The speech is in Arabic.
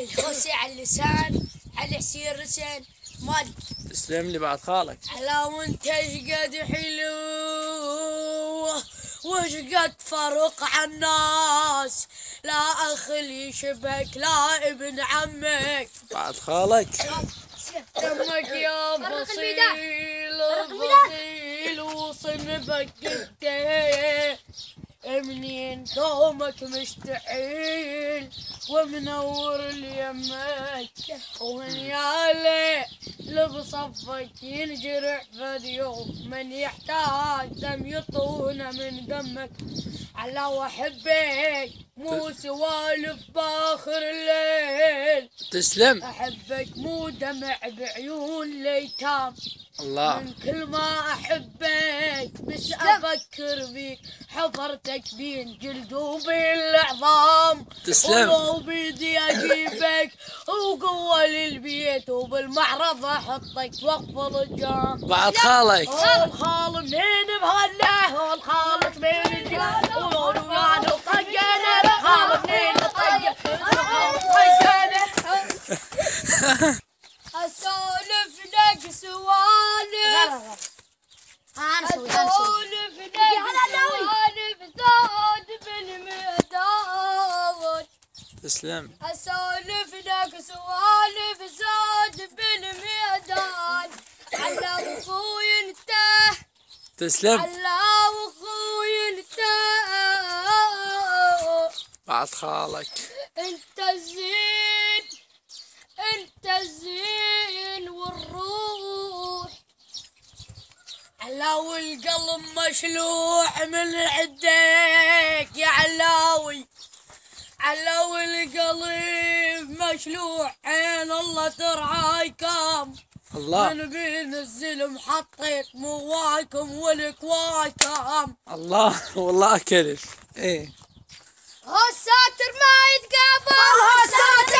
خوسي على اللسان، على حسين رسن مال. تسلم لي بعد خالك. على وانت شقد حلو وشقد فرق عالناس، لا اخ اللي يشبهك لا ابن عمك بعد خالك. دمك يا بصيل البصيل وصنبك انت، منين دومك مشتعل ومنور اليمك، ونيالي لبصفك ينجرح فد يوم، من يحتاج دم يطونه من دمك. على واحبك مو سوالف باخر الليل، تسلم. احبك مو دمع بعيون ليتام، الله. من كل ما احبك بس افكر بيك، حضرتك بين جلد وبالعظام. تسلم. ولو بيدي اجيبك وقوة للبيت، وبالمعرض احطك واقفل الجام. بعد خالك. والخال منين بهالله، والخالط من الجال، ويانا وطقنا الخال منين طقنا اسولف لك سوالف، اسولف لك سوالف زاد بالميدان، تسلم. اسولف لك سوالف زاد بالميدان. على اخوي انت، تسلم. على اخوي انت، بعد خالك. انت الزين، انت الزين والروح، علاوي القلب مشلوع من عدك يا علاوي، علاوي القلب مشلوع، عين الله ترعاكم. الله. من بين الزلم حطيت مواكم والكواكم. الله والله كلف. ايه هالساتر ما يتقابل، هالساتر